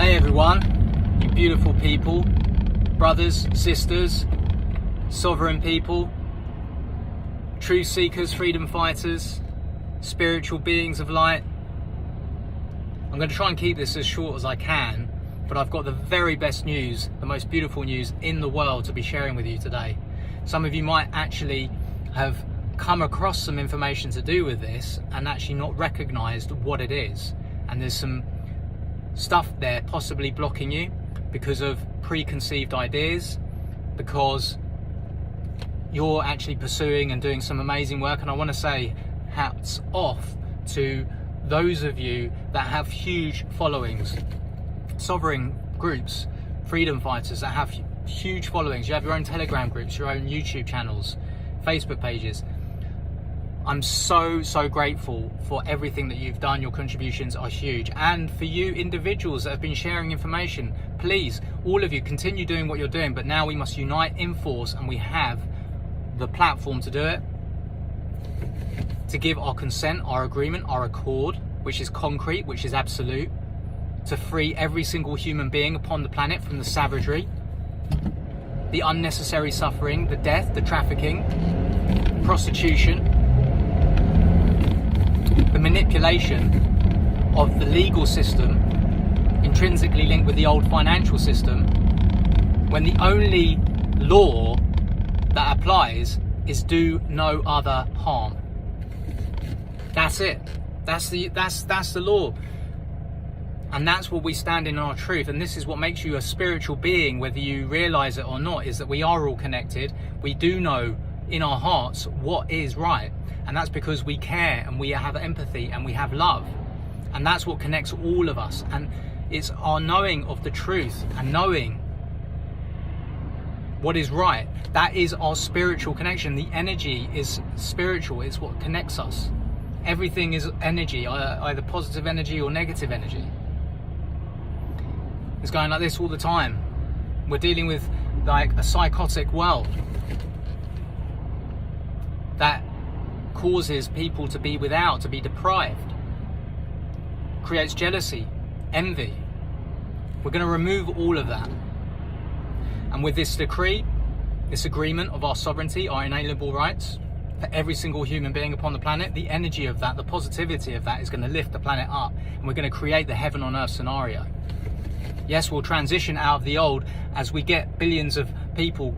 Hey everyone, you beautiful people, brothers, sisters, sovereign people, truth seekers, freedom fighters, spiritual beings of light. I'm going to try and keep this as short as I can, but I've got the very best news, the most beautiful news in the world to be sharing with you today. Some of you might actually have come across some information to do with this and actually not recognized what it is. And there's some stuff there possibly blocking you because of preconceived ideas, because you're actually pursuing and doing some amazing work. And I want to say hats off to those of you that have huge followings, sovereign groups, freedom fighters that have huge followings. You have your own Telegram groups, your own YouTube channels, Facebook pages. I'm so grateful for everything that you've done. Your contributions are huge. And for you individuals that have been sharing information, please, all of you, continue doing what you're doing, but now we must unite in force, and we have the platform to do it, to give our consent, our agreement, our accord, which is concrete, which is absolute, to free every single human being upon the planet from the savagery, the unnecessary suffering, the death, the trafficking, prostitution, the manipulation of the legal system, intrinsically linked with the old financial system, when the only law that applies is do no other harm. That's it. That's the law. And that's what we stand in our truth. And this is what makes you a spiritual being, whether you realize it or not, is that we are all connected. We do know in our hearts what is right. And that's because we care and we have empathy and we have love. And that's what connects all of us. And it's our knowing of the truth and knowing what is right. That is our spiritual connection. The energy is spiritual. It's what connects us. Everything is energy, either positive energy or negative energy. It's going like this all the time. We're dealing with like a psychotic world that causes people to be without, to be deprived, creates jealousy, envy. We're going to remove all of that. And with this decree, this agreement of our sovereignty, our inalienable rights for every single human being upon the planet, the energy of that, the positivity of that is going to lift the planet up, and we're going to create the heaven on earth scenario. Yes, we'll transition out of the old as we get billions of people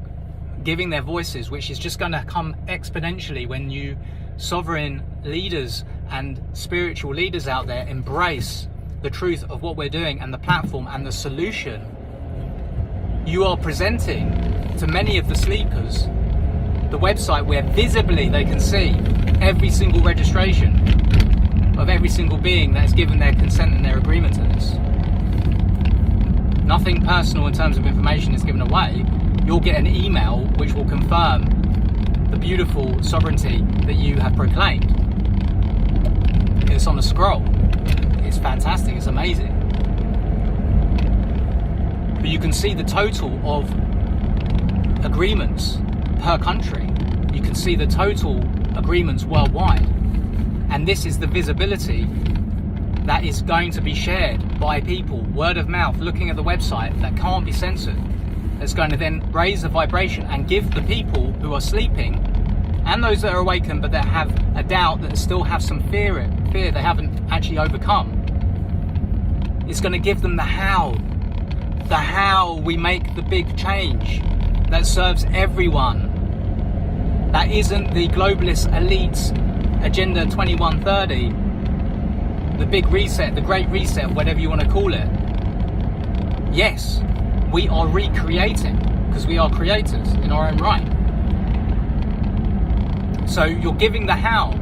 giving their voices, which is just going to come exponentially when you sovereign leaders and spiritual leaders out there embrace the truth of what we're doing and the platform and the solution you are presenting to many of the sleepers. The website where visibly they can see every single registration of every single being that has given their consent and their agreement to this. Nothing personal in terms of information is given away. You'll get an email which will confirm the beautiful sovereignty that you have proclaimed. It's on a scroll. It's fantastic. It's amazing. But you can see the total of agreements per country. You can see the total agreements worldwide. And this is the visibility that is going to be shared by people, word of mouth, looking at the website, that can't be censored. That's going to then raise the vibration and give the people who are sleeping and those that are awakened but that have a doubt, that still have some fear they haven't actually overcome. It's going to give them the how we make the big change that serves everyone. That isn't the globalist elites agenda 2130, the big reset, the great reset, whatever you want to call it. Yes, we are recreating because we are creators in our own right. So you're giving the how,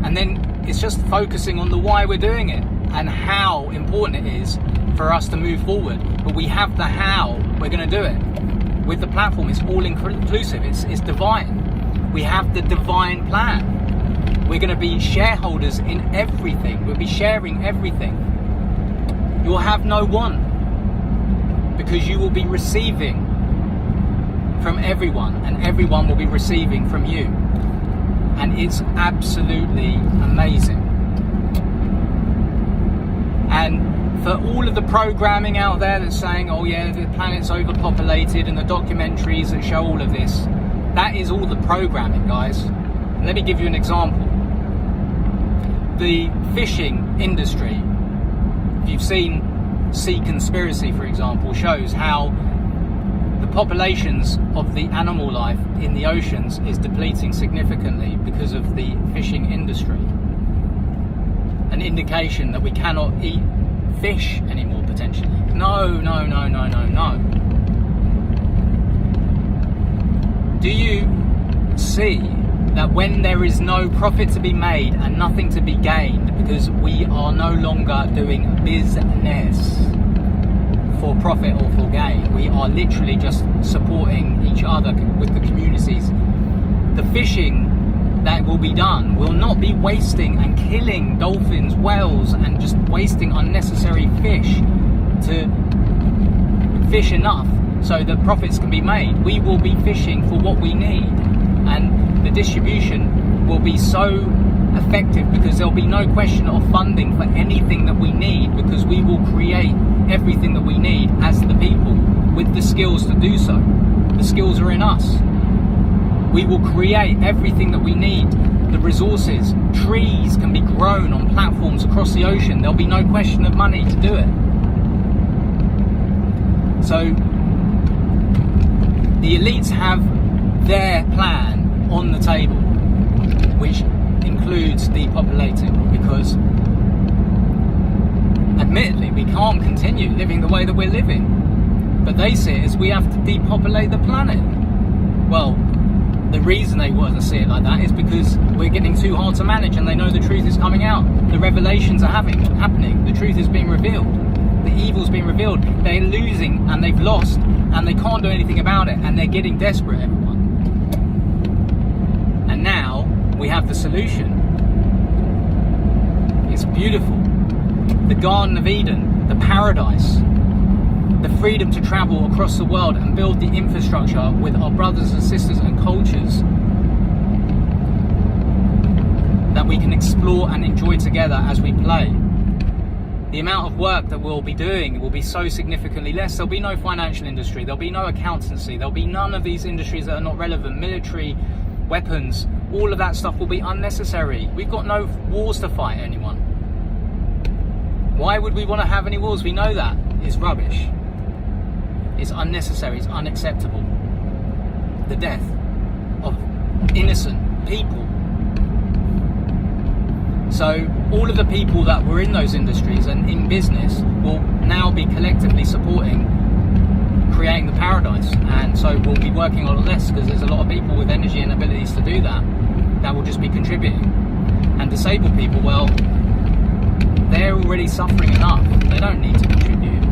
and then it's just focusing on the why we're doing it and how important it is for us to move forward. But we have the how we're going to do it. With the platform, it's all inclusive, it's divine. We have the divine plan. We're going to be shareholders in everything. We'll be sharing everything. You'll have no want, because you will be receiving from everyone, and everyone will be receiving from you. And it's absolutely amazing. And for all of the programming out there that's saying, oh yeah, the planet's overpopulated, and the documentaries that show all of this, that is all the programming, guys. And let me give you an example. The fishing industry, if you've seen Seaconspiracy, for example, shows how the populations of the animal life in the oceans is depleting significantly because of the fishing industry. An indication that we cannot eat fish anymore, potentially. No. Do you see that when there is no profit to be made and nothing to be gained, because we are no longer doing business for profit or for gain, we are literally just supporting each other with the communities, the fishing that will be done will not be wasting and killing dolphins, whales, and just wasting unnecessary fish to fish enough so that profits can be made. We will be fishing for what we need, and the distribution will be so effective because there'll be no question of funding for anything that we need, because we will create everything that we need as the people with the skills to do so. The skills are in us. We will create everything that we need. The resources, trees can be grown on platforms across the ocean. There'll be no question of money to do it. So the elites have their plan on the table, which includes depopulating, because admittedly we can't continue living the way that we're living, but they see it as we have to depopulate the planet. Well, the reason they want to see it like that is because we're getting too hard to manage, and they know the truth is coming out. The revelations are happening. The truth is being revealed. The evil's being revealed. They're losing, and they've lost, and they can't do anything about it, and they're getting desperate, everyone. And now we have the solution. It's beautiful. The Garden of Eden, the paradise, the freedom to travel across the world and build the infrastructure with our brothers and sisters and cultures that we can explore and enjoy together as we play. The amount of work that we'll be doing will be so significantly less. There'll be no financial industry, there'll be no accountancy, there'll be none of these industries that are not relevant. Military, weapons, all of that stuff will be unnecessary. We've got no wars to fight anyone. Why would we want to have any wars? We know that is rubbish. It's unnecessary, it's unacceptable. The death of innocent people. So all of the people that were in those industries and in business will now be collectively supporting creating the paradise, and so we'll be working a lot less because there's a lot of people with energy and abilities to do that will just be contributing. And disabled people, well, they're already suffering enough. They don't need to contribute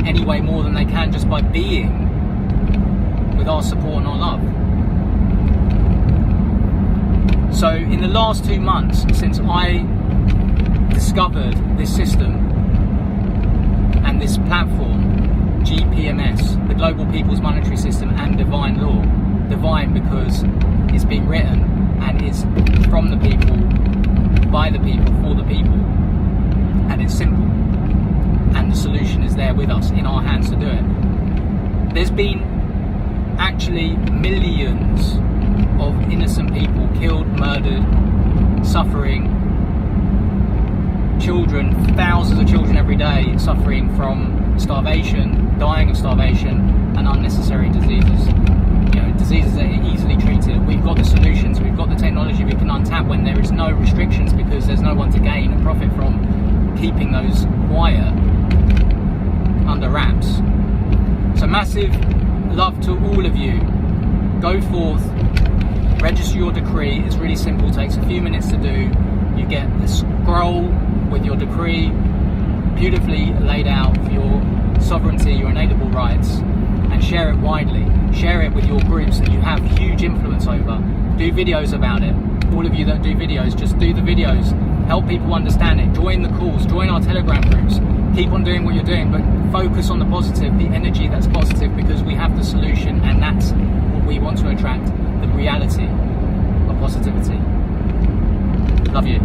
any way more than they can just by being with our support and our love. So in the last 2 months since I discovered this system and this platform, GPMS, the Global People's Monetary System, and Divine Law, divine because it's been written and it's from the people, by the people, for the people, and it's simple, and the solution is there with us in our hands to do it. There's been actually millions of innocent people killed, murdered, suffering, children, thousands of children every day suffering from starvation, dying of starvation, and unnecessary diseases. You know, diseases that are easily treated. We've got the solutions, we've got the technology we can untap when there is no restrictions, because there's no one to gain and profit from keeping those quiet under wraps. So massive love to all of you. Go forth, register your decree. It's really simple, takes a few minutes to do. You get a scroll with your decree beautifully laid out for your sovereignty, your inalienable rights, and share it widely. Share it with your groups that you have huge influence over. Do videos about it. All of you that do videos, just do the videos. Help people understand it. Join the calls, join our Telegram groups. Keep on doing what you're doing, but focus on the positive, the energy that's positive, because we have the solution, and that's what we want to attract, the reality of positivity. Love you.